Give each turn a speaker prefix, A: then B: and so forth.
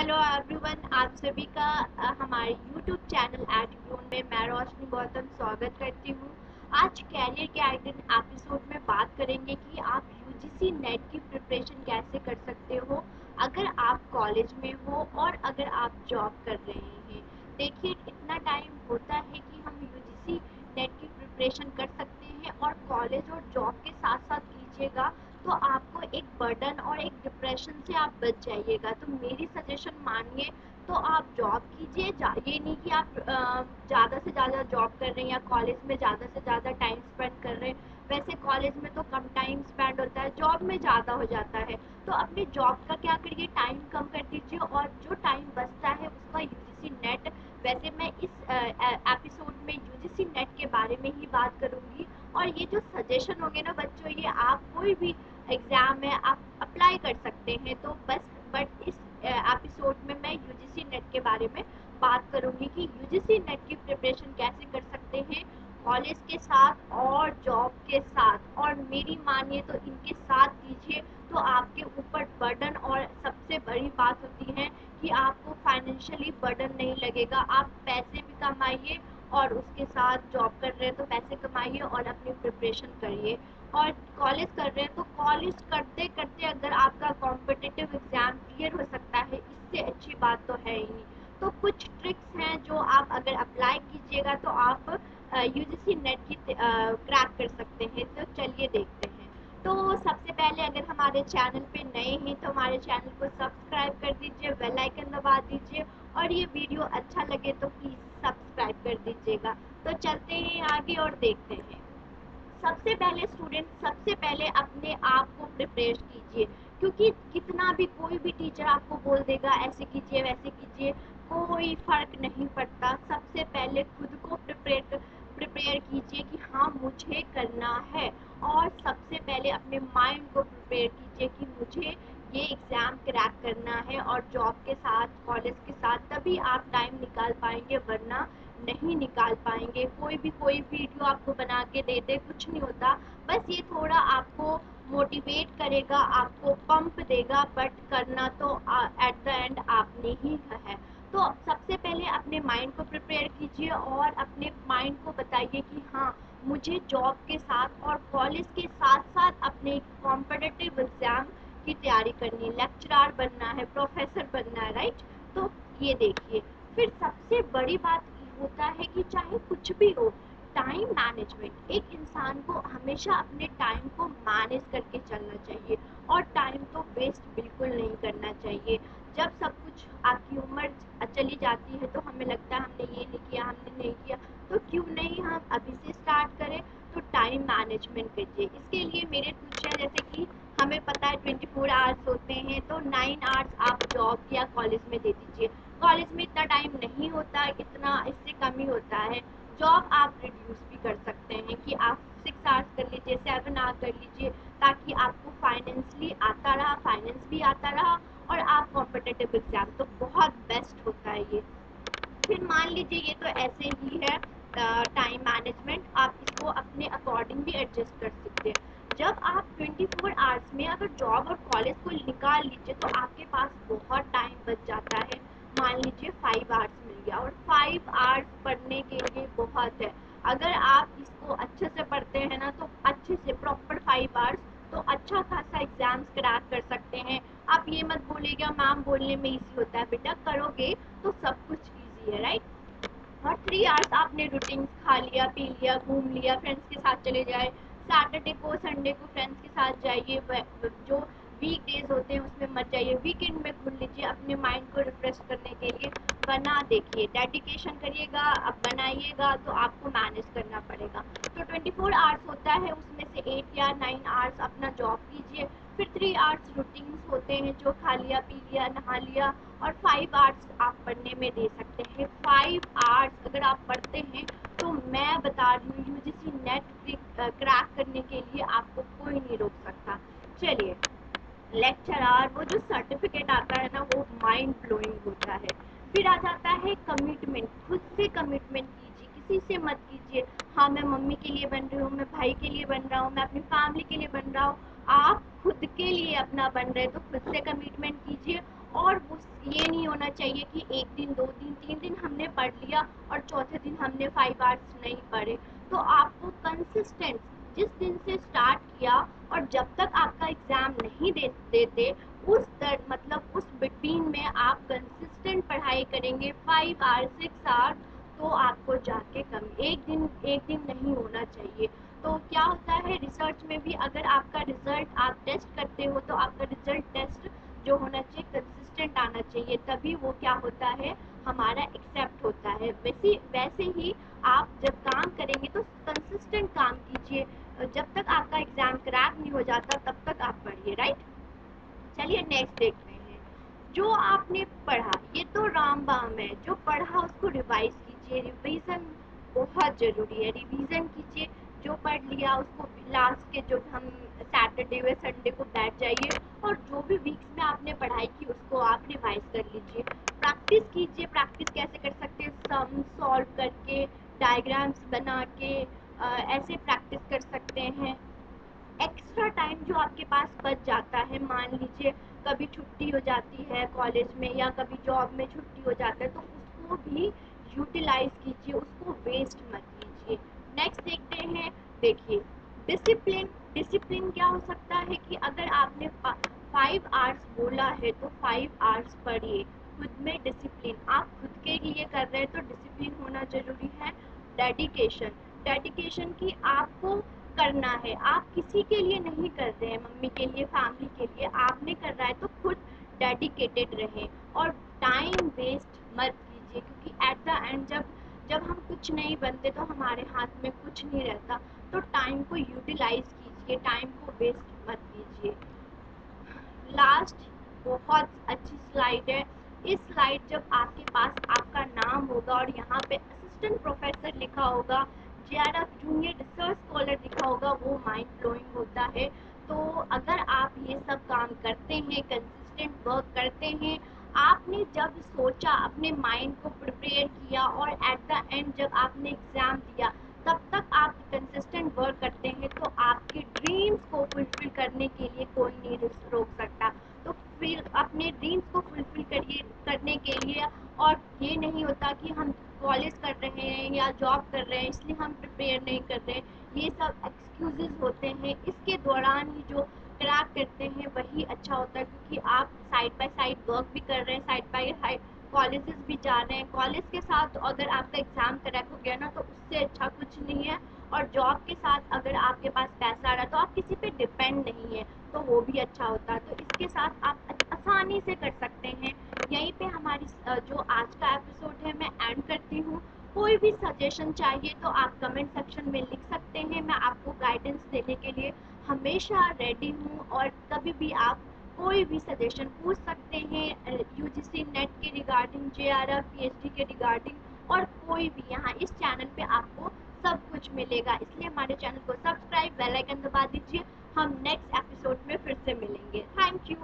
A: Hello everyone, आप सभी का हमारे यूट्यूब चैनल एटीट्यूड में मैं रोशनी गौतम स्वागत करती हूँ। आज कैरियर गाइडेंस एपिसोड में बात करेंगे कि आप यूजीसी नेट की प्रिपरेशन कैसे कर सकते हो अगर आप कॉलेज में हो और अगर आप जॉब कर रहे हैं। देखिए, इतना टाइम होता है कि हम यूजीसी नेट की प्रिपरेशन कर सकते हैं और कॉलेज और जॉब के साथ साथ कीजिएगा तो आपको एक बर्डन और एक डिप्रेशन से आप बच जाइएगा। तो मेरी सजेशन मानिए तो आप जॉब कीजिए। ये नहीं कि आप ज़्यादा से ज़्यादा जॉब कर रहे हैं या कॉलेज में ज़्यादा से ज़्यादा टाइम स्पेंड कर रहे हैं। वैसे कॉलेज में तो कम टाइम स्पेंड होता है, जॉब में ज़्यादा हो जाता है। तो अपने जॉब का क्या करिए, टाइम कम कर दीजिए और जो टाइम बचता है उसका यूजीसी नेट। वैसे मैं इस एपिसोड में यूजीसी नेट के बारे में ही बात करूँगी और ये जो सजेशन होंगे ना बच्चों, ये आप कोई भी एग्ज़ाम में आप अप्लाई कर सकते हैं। तो बट इस एपिसोड में मैं यूजीसी नेट के बारे में बात करूंगी कि यूजीसी नेट की प्रिपरेशन कैसे कर सकते हैं कॉलेज के साथ और जॉब के साथ। और मेरी मानिए तो इनके साथ कीजिए तो आपके ऊपर बर्डन, और सबसे बड़ी बात होती है कि आपको फाइनेंशियली बर्डन नहीं लगेगा। आप पैसे भी कमाइए और उसके साथ जॉब कर रहे हैं तो पैसे कमाइए और अपनी प्रिपरेशन करिए। और कॉलेज कर रहे हैं तो कॉलेज करते करते अगर आपका कॉम्पिटिटिव एग्ज़ाम क्लियर हो सकता है, इससे अच्छी बात तो है ही नहीं। तो कुछ ट्रिक्स हैं जो आप अगर अप्लाई कीजिएगा तो आप यूजीसी नेट की क्रैक कर सकते हैं। तो चलिए देखते हैं। तो सबसे पहले अगर हमारे चैनल पे नए हैं तो हमारे चैनल को सब्सक्राइब कर दीजिए, बेल आइकन दबा दीजिए और ये वीडियो अच्छा लगे तो प्लीज़ सब्सक्राइब कर दीजिएगा। तो चलते हैं आगे और देखते हैं। सबसे पहले अपने आप को प्रिपेयर कीजिए, क्योंकि कितना भी कोई भी टीचर आपको बोल देगा ऐसे कीजिए वैसे कीजिए, कोई फर्क नहीं पड़ता। सबसे पहले खुद को प्रिपेयर कीजिए कि हाँ मुझे करना है। और सबसे पहले अपने माइंड को प्रिपेयर कीजिए कि मुझे ये एग्ज़ाम क्रैक करना है। और जॉब के साथ कॉलेज के साथ तभी आप टाइम निकाल पाएंगे, वरना नहीं निकाल पाएंगे। कोई वीडियो आपको बना के दे दे, कुछ नहीं होता। बस ये थोड़ा आपको मोटिवेट करेगा, आपको पंप देगा, बट करना तो एट द एंड आपने ही है। तो सबसे पहले अपने माइंड को प्रिपेयर कीजिए और अपने माइंड को बताइए कि हाँ मुझे जॉब के साथ और कॉलेज के साथ साथ अपने कॉम्पिटिटिव एग्ज़ाम की तैयारी करनी है, लेक्चरर बनना है, प्रोफेसर बनना है, राइट। तो ये देखिए, फिर सबसे बड़ी बात होता है कि चाहे कुछ भी हो, टाइम मैनेजमेंट। एक इंसान को हमेशा अपने टाइम को मैनेज करके चलना चाहिए और टाइम तो वेस्ट बिल्कुल नहीं करना चाहिए। जब सब कुछ आपकी उम्र चली जाती है तो हमें लगता है हमने ये नहीं किया, हमने नहीं किया, तो क्यों नहीं हम अभी से स्टार्ट करें। तो टाइम मैनेजमेंट कीजिए। इसके लिए मेरे टिप्स हैं, जैसे कि हमें पता है 24 आवर्स होते हैं तो 9 आवर्स आप जॉब या कॉलेज में दे दीजिए। कॉलेज में इतना टाइम नहीं होता, इतना इससे कम ही होता है। जॉब आप रिड्यूस भी कर सकते हैं कि आप 6 आवर्स कर लीजिए, 7 आवर्स कर लीजिए, ताकि आपको फाइनेंशियली आता रहा, फाइनेंस भी आता रहा और आप कॉम्पिटिटिव एग्ज़ाम, तो बहुत बेस्ट होता है ये। फिर मान लीजिए ये तो ऐसे ही है टाइम मैनेजमेंट, आप इसको अपने अकॉर्डिंग भी एडजस्ट कर सकते हैं। जब आप 24 आवर्स में अगर जॉब और कॉलेज को निकाल लीजिए तो आपके पास बहुत टाइम बच जाता है। मान लीजिए 5 आवर्स मिल गया और 5 आवर्स पढ़ने के लिए बहुत है। अगर आप इसको अच्छे से पढ़ते हैं ना तो अच्छे से प्रॉपर 5 आवर्स तो अच्छा खासा एग्जाम्स क्रैक कर सकते हैं। आप ये मत बोलिएगा मैम बोलने में इजी होता है, बेटा करोगे तो सब कुछ इजी है, राइट। और 3 आवर्स आपने रूटीन खा लिया, पी लिया, घूम लिया, फ्रेंड्स के साथ चले जाए। सैटरडे को संडे को फ्रेंड्स के साथ जाइए, जो वीक डेज होते हैं उसमें मत जाइए, वीकेंड में घूम लीजिए अपने माइंड को रिफ्रेश करने के लिए। बना देखिए, डेडिकेशन करिएगा, अब बनाइएगा तो आपको मैनेज करना पड़ेगा। तो 24 आवर्स होता है, उसमें से 8 या 9 आवर्स अपना जॉब कीजिए। फिर 3 आवर्स रूटीन्स होते हैं जो खा लिया, पी लिया, नहा लिया, और 5 आवर्स आप पढ़ने में दे सकते हैं। 5 आवर्स अगर आप पढ़ते हैं तो मैं बता रही हूँ यूजीसी नेट क्रैक करने के लिए आपको कोई नहीं रोक सकता। चलिए, लेक्चरर वो जो सर्टिफिकेट आता है ना वो माइंड ब्लोइंग होता है। फिर आ जाता है कमिटमेंट। खुद से कमिटमेंट कीजिए, किसी से मत कीजिए हाँ मैं मम्मी के लिए बन रही हूँ, मैं भाई के लिए बन रहा हूँ, मैं अपनी फैमिली के लिए बन रहा हूँ। आप खुद के लिए अपना बन रहे तो खुद से कमिटमेंट कीजिए। और ये नहीं होना ہونا چاہیے کہ ایک دن 2 دن 3 دن ہم نے پڑھ لیا اور چوتھے دن ہم نے 5 آورس نہیں پڑھے. تو آپ کو کنسسٹنٹ جس دن سے اسٹارٹ کیا اور جب تک آپ کا ایگزام نہیں دیتے مطلب اس بٹوین میں آپ کنسسٹنٹ پڑھائی کریں گے 5 آورس 6 آورس, تو آپ کو جا کے ایک دن نہیں ہونا چاہیے. تو کیا ہوتا ہے ریسرچ میں بھی, اگر آپ کا رزلٹ آپ ٹیسٹ کرتے ہو تو آپ کا رزلٹ ٹیسٹ جو ہونا چاہیے کنسسٹنٹ آنا چاہیے, تبھی وہ کیا ہوتا ہے ہمارا ایکسیپٹ ہوتا ہے. ویسے ہی آپ جب کام کریں گے تو کنسسٹنٹ کام کیجیے, جب تک آپ کا ایگزام کریک نہیں ہو جاتا تب تک آپ پڑھیے, رائٹ. چلیے نیکسٹ دیکھتے ہیں. جو آپ نے پڑھا یہ تو رام بام ہے, جو پڑھا اس کو ریوائز کیجیے. ریویژن بہت ضروری ہے, ریویژن کیجیے. جو پڑھ لیا اس کو لاسٹ کے جو ہم سیٹرڈے و سنڈے کو بیٹھ جائیے اور جو بھی ویکس میں آپ نے پڑھائی کی اس کو آپ ریوائز کر لیجیے. پریکٹس کیجیے. پریکٹس کیسے کر سکتے ہیں, سم سالو کر کے, ڈائیگرامس بنا کے, ایسے پریکٹس کر سکتے ہیں. ایکسٹرا ٹائم جو آپ کے پاس بچ جاتا ہے, مان لیجیے کبھی چھٹی ہو جاتی ہے کالج میں یا کبھی جاب میں چھٹی ہو جاتا ہے, تو اس کو بھی یوٹیلائز کیجیے, اس کو ویسٹ مت کیجیے. نیکسٹ دیکھتے ہیں. دیکھیے ڈسپلن کیا ہو سکتا ہے کہ اگر آپ نے 5 آورس بولا ہے تو 5 آورس پڑھیے. خود میں ڈسپلن, آپ خود کے لیے کر رہے ہیں تو ڈسپلن ہونا ضروری ہے. ڈیڈیکیشن کی آپ کو کرنا ہے, آپ کسی کے لیے نہیں کر رہے ہیں, ممی کے لیے فیملی کے لیے آپ نے کر رہا ہے تو خود ڈیڈیکیٹڈ رہیں. اور ٹائم ویسٹ مت کیجیے, کیونکہ ایٹ دا اینڈ جب ہم کچھ نہیں بنتے تو ہمارے ہاتھ میں کچھ نہیں رہتا. تو ٹائم کو یوٹیلائز کیجیے, ٹائم کو ویسٹ مت کیجیے. لاسٹ بہت اچھی سلائڈ ہے. اس سلائڈ جب آپ کے پاس آپ کا نام ہوگا اور یہاں پہ اسسٹنٹ پروفیسر لکھا ہوگا, JRF جونیئر ریسرچ اسکالر لکھا ہوگا, وہ مائنڈ بلوئنگ ہوتا ہے. تو اگر آپ یہ سب کام کرتے ہیں, کنسسٹنٹ ورک کرتے ہیں, آپ نے جب سوچا اپنے مائنڈ کو پریپیئر کیا اور ایٹ دا اینڈ جب آپ نے ایگزام دیا تب تک آپ کنسسٹنٹ ورک کرتے ہیں, تو آپ کے ڈریمس کو فلفل کرنے کے لیے کوئی نہیں روک سکتا. تو پھر اپنے ڈریمس کو فلفل کرنے کے لیے, اور یہ نہیں ہوتا کہ ہم کالج کر رہے ہیں یا جاب کر رہے ہیں اس لیے ہم پریپیئر نہیں کر رہے, یہ سب ایکسکیوزز ہوتے ہیں. اس کے دوران ہی جو کریک کرتے ہیں وہی اچھا ہوتا ہے, کیونکہ آپ سائڈ بائی سائڈ ورک بھی کر رہے ہیں, سائڈ بائی کالجز بھی جا رہے ہیں. کالج کے ساتھ اگر آپ کا ایگزام کریکٹ ہو گیا نا تو اس سے اچھا کچھ نہیں ہے, اور جاب کے ساتھ اگر آپ کے پاس پیسہ آ رہا ہے تو آپ کسی پہ ڈپینڈ نہیں ہے, تو وہ بھی اچھا ہوتا ہے. تو اس کے ساتھ آپ آسانی سے کر سکتے ہیں. یہیں پہ ہماری جو آج کا ایپیسوڈ ہے میں اینڈ کرتی ہوں. کوئی بھی سجیشن چاہیے تو آپ کمنٹ سیکشن میں لکھ سکتے ہیں, میں آپ کو گائیڈنس دینے کے لیے ہمیشہ ریڈی ہوں. اور کبھی بھی آپ کوئی بھی سجیشن پوچھ سکتے ہیں, UGC نیٹ کے ریگارڈنگ, JRF PhD کے ریگارڈنگ, اور کوئی بھی. یہاں اس چینل پہ آپ کو سب کچھ ملے گا, اس لیے ہمارے چینل کو سبسکرائب, بیل آئیکن دبا دیجیے. ہم نیکسٹ ایپیسوڈ میں پھر سے ملیں گے. Thank you.